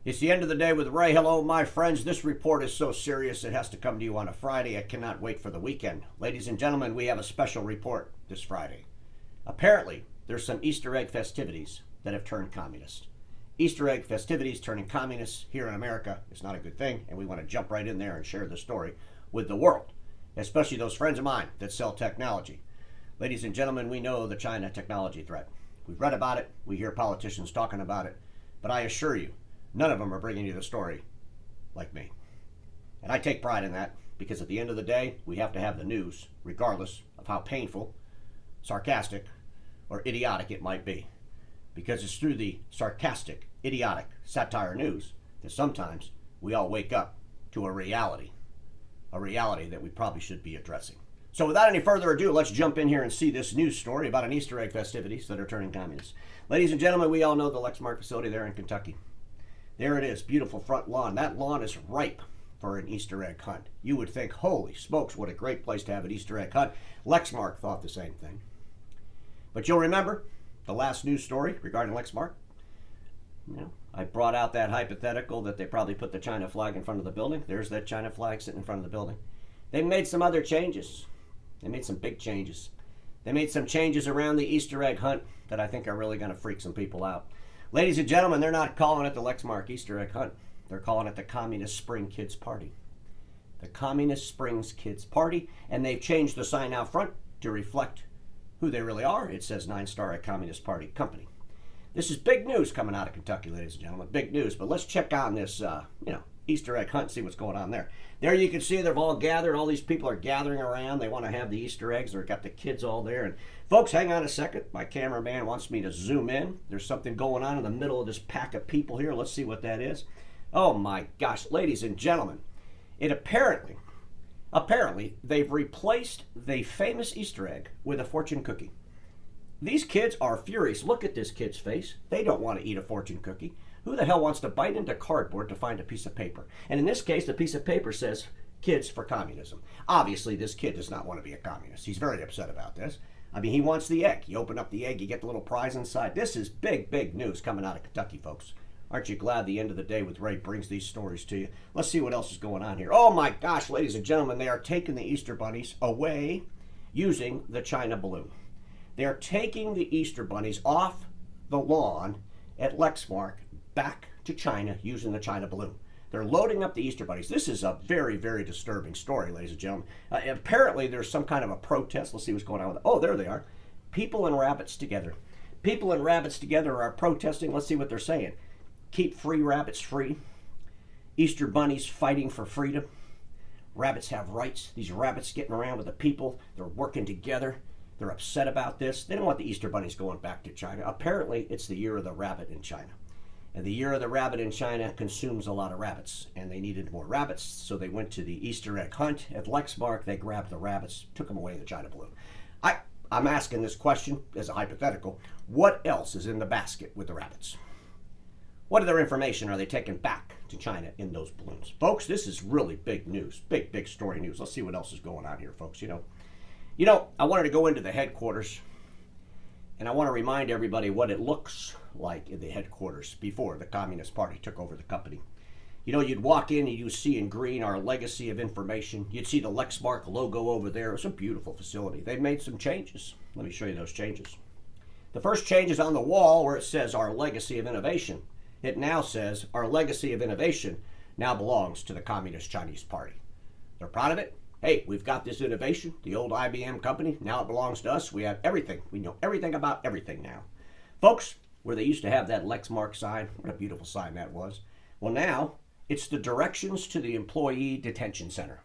It's the end of the day with Ray. Hello, my friends. This report is so serious it has to come to you on a Friday. I cannot wait for the weekend. Ladies and gentlemen, we have a special report this Friday. Apparently, there's some Easter egg festivities that have turned communist. Easter egg festivities turning communist here in America is not a good thing, and we want to jump right in there and share the story with the world, especially those friends of mine that sell technology. Ladies and gentlemen, we know the China technology threat. We've read about it, we hear politicians talking about it, but I assure you, none of them are bringing you the story like me. And I take pride in that because at the end of the day, we have to have the news, regardless of how painful, sarcastic, or idiotic it might be. Because it's through the sarcastic, idiotic, satire news that sometimes we all wake up to a reality that we probably should be addressing. So without any further ado, let's jump in here and see this news story about an Easter egg festivities that are turning communist. Ladies and gentlemen, we all know the Lexmark facility there in Kentucky. There it is, beautiful front lawn. That lawn is ripe for an Easter egg hunt. You would think, holy smokes, what a great place to have an Easter egg hunt. Lexmark thought the same thing. But you'll remember the last news story regarding Lexmark. I brought out that hypothetical that they probably put the China flag in front of the building. There's that China flag sitting in front of the building. They made some other changes. They made some big changes. They made some changes around the Easter egg hunt that I think are really going to freak some people out. Ladies and gentlemen, they're not calling it the Lexmark Easter egg hunt. They're calling it the Communist Spring Kids Party. The Communist Springs Kids Party, and they've changed the sign out front to reflect who they really are. It says 9 Star Communist Party Company. This is big news coming out of Kentucky, ladies and gentlemen. Big news. But let's check on this, Easter egg hunt, see what's going on there. There you can see they've all gathered. All these people are gathering around. They want to have the Easter eggs. They've got the kids all there. And folks, hang on a second. My cameraman wants me to zoom in. There's something going on in the middle of this pack of people here. Let's see what that is. Oh my gosh, ladies and gentlemen, it apparently they've replaced the famous Easter egg with a fortune cookie. These kids are furious. Look at this kid's face. They don't want to eat a fortune cookie. Who the hell wants to bite into cardboard to find a piece of paper? And in this case, the piece of paper says, Kids for Communism. Obviously, this kid does not want to be a communist. He's very upset about this. I mean, he wants the egg. You open up the egg, you get the little prize inside. This is big, big news coming out of Kentucky, folks. Aren't you glad the end of the day with Ray brings these stories to you? Let's see what else is going on here. Oh my gosh, ladies and gentlemen, they are taking the Easter bunnies away using the China balloon. They are taking the Easter bunnies off the lawn at Lexmark back to China using the China balloon. They're loading up the Easter bunnies. This is a very, very disturbing story, ladies and gentlemen. Apparently, there's some kind of a protest. Let's see what's going on with it. Oh, there they are. People and rabbits together. People and rabbits together are protesting. Let's see what they're saying. Keep free rabbits free. Easter bunnies fighting for freedom. Rabbits have rights. These rabbits getting around with the people. They're working together. They're upset about this. They don't want the Easter bunnies going back to China. Apparently, it's the year of the rabbit in China. And the year of the rabbit in China consumes a lot of rabbits. And they needed more rabbits, so they went to the Easter egg hunt at Lexmark. They grabbed the rabbits, took them away in the China balloon. I'm asking this question as a hypothetical. What else is in the basket with the rabbits? What other information are they taking back to China in those balloons? Folks, this is really big news. Big, big story news. Let's see what else is going on here, folks. I wanted to go into the headquarters, and I want to remind everybody what it looks like in the headquarters before the Communist Party took over the company. You'd walk in and you'd see in green our legacy of information. You'd see the Lexmark logo over there. It's a beautiful facility. They've made some changes. Let me show you those changes. The first change is on the wall where it says our legacy of innovation. It now says our legacy of innovation now belongs to the Communist Chinese Party. They're proud of it. Hey, we've got this innovation, the old IBM company. Now it belongs to us. We have everything. We know everything about everything now. Folks, where they used to have that Lexmark sign, what a beautiful sign that was. Well, now it's the Directions to the Employee Detention Center.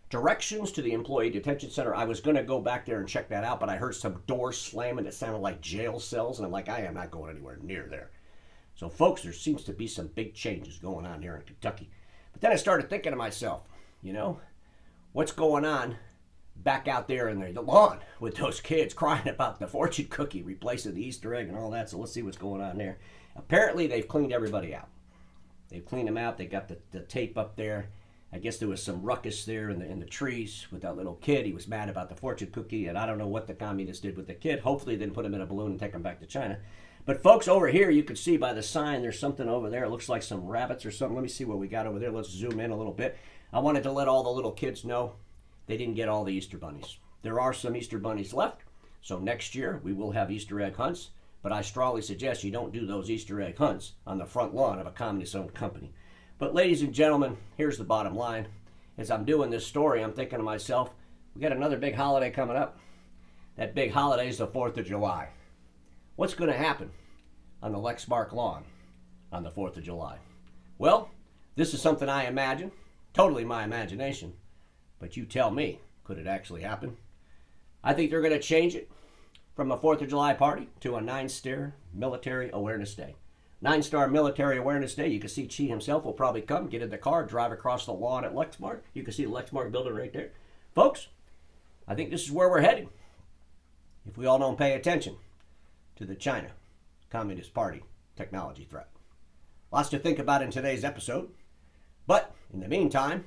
Directions to the Employee Detention Center. I was going to go back there and check that out, but I heard some doors slamming that sounded like jail cells, and I'm like, I am not going anywhere near there. So, folks, there seems to be some big changes going on here in Kentucky. But then I started thinking to myself, what's going on back out there in the lawn with those kids crying about the fortune cookie replacing the Easter egg and all that. So let's see what's going on there. Apparently, they've cleaned everybody out. They've cleaned them out. They got the tape up there. I guess there was some ruckus there in the trees with that little kid. He was mad about the fortune cookie, and I don't know what the communists did with the kid. Hopefully, they didn't put him in a balloon and take him back to China. But folks, over here, you can see by the sign, there's something over there. It looks like some rabbits or something. Let me see what we got over there. Let's zoom in a little bit. I wanted to let all the little kids know they didn't get all the Easter bunnies. There are some Easter bunnies left, so next year we will have Easter egg hunts, but I strongly suggest you don't do those Easter egg hunts on the front lawn of a communist-owned company. But ladies and gentlemen, here's the bottom line. As I'm doing this story, I'm thinking to myself, we got another big holiday coming up. That big holiday is the 4th of July. What's going to happen on the Lexmark lawn on the 4th of July? Well, this is something I imagine, totally my imagination, but you tell me, could it actually happen? I think they're going to change it from a 4th of July party to a 9-star Military Awareness Day. 9-star Military Awareness Day, you can see Chi himself will probably come, get in the car, drive across the lawn at Lexmark. You can see the Lexmark building right there. Folks, I think this is where we're headed if we all don't pay attention to the China Communist Party technology threat. Lots to think about in today's episode, but in the meantime,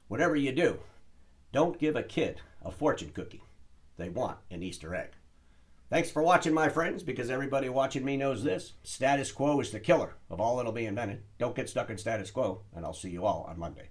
whatever you do, don't give a kid a fortune cookie. They want an Easter egg. Thanks for watching, my friends, because everybody watching me knows this. Status quo is the killer of all that'll be invented. Don't get stuck in status quo, and I'll see you all on Monday.